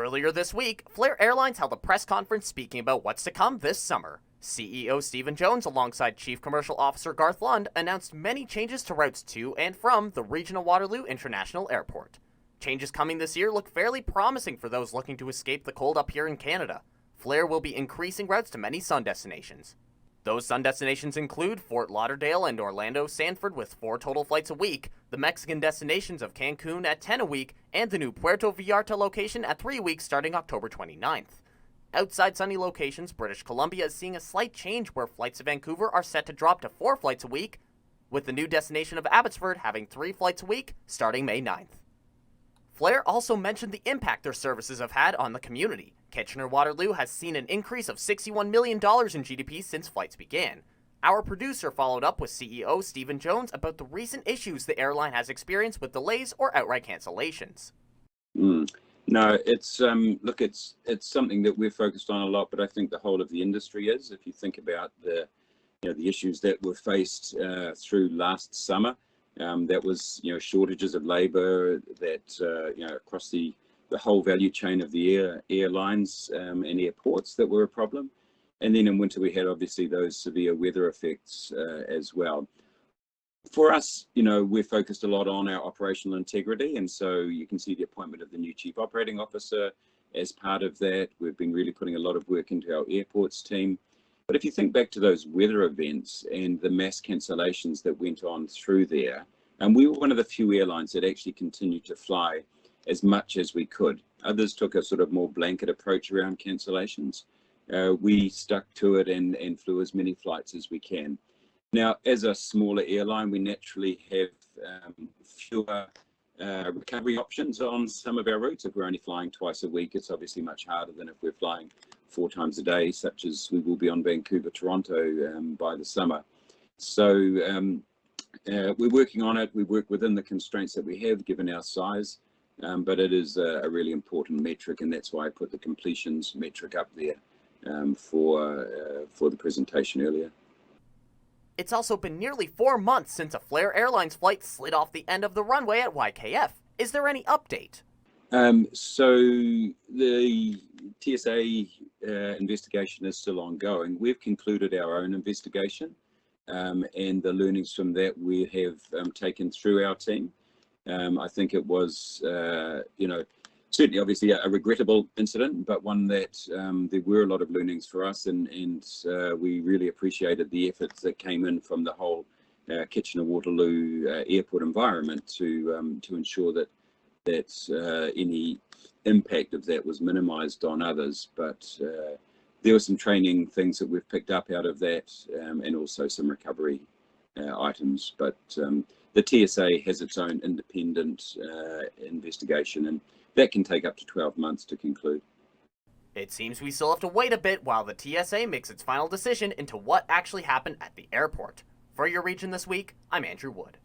Earlier this week, Flair Airlines held a press conference speaking about what's to come this summer. CEO Stephen Jones, alongside Chief Commercial Officer Garth Lund, announced many changes to routes to and from the regional Waterloo International Airport. Changes coming this year look fairly promising for those looking to escape the cold up here in Canada. Flair will be increasing routes to many sun destinations. Those sun destinations include Fort Lauderdale and Orlando Sanford with 4 total flights a week, the Mexican destinations of Cancun at 10 a week, and the new Puerto Vallarta location at 3 weeks starting October 29th. Outside sunny locations, British Columbia is seeing a slight change where flights to Vancouver are set to drop to 4 flights a week, with the new destination of Abbotsford having 3 flights a week starting May 9th. Flair also mentioned the impact their services have had on the community. Kitchener-Waterloo has seen an increase of $61 million in GDP since flights began. Our producer followed up with CEO Stephen Jones about the recent issues the airline has experienced with delays or outright cancellations. No, it's something that we're focused on a lot, but I think the whole of the industry is. If you think about the issues that were faced through last summer, that was shortages of labor that across the whole value chain of the airlines and airports that were a problem. And then in winter we had obviously those severe weather effects as well. For us, we're focused a lot on our operational integrity, and so you can see the appointment of the new Chief Operating Officer as part of that. We've been really putting a lot of work into our airports team. But if you think back to those weather events and the mass cancellations that went on through there, and we were one of the few airlines that actually continued to fly as much as we could. Others took a sort of more blanket approach around cancellations. We stuck to it and flew as many flights as we can. Now, as a smaller airline, we naturally have fewer recovery options on some of our routes. If we're only flying twice a week, it's obviously much harder than if we're flying 4 times a day, such as we will be on Vancouver-Toronto by the summer. So we're working on it. We work within the constraints that we have, given our size, but it is a really important metric, and that's why I put the completions metric up there for the presentation earlier. It's also been nearly 4 months since a Flair Airlines flight slid off the end of the runway at YKF. Is there any update? So the TSA investigation is still ongoing. We've concluded our own investigation, and the learnings from that we have taken through our team. I think it was, certainly obviously a regrettable incident, but one that there were a lot of learnings for us, and we really appreciated the efforts that came in from the whole Kitchener-Waterloo airport environment to ensure that any impact of that was minimized on others. But there were some training things that we've picked up out of that, and also some recovery items. But the TSA has its own independent investigation, and that can take up to 12 months to conclude. It seems we still have to wait a bit while the TSA makes its final decision into what actually happened at the airport. For your region this week, I'm Andrew Wood.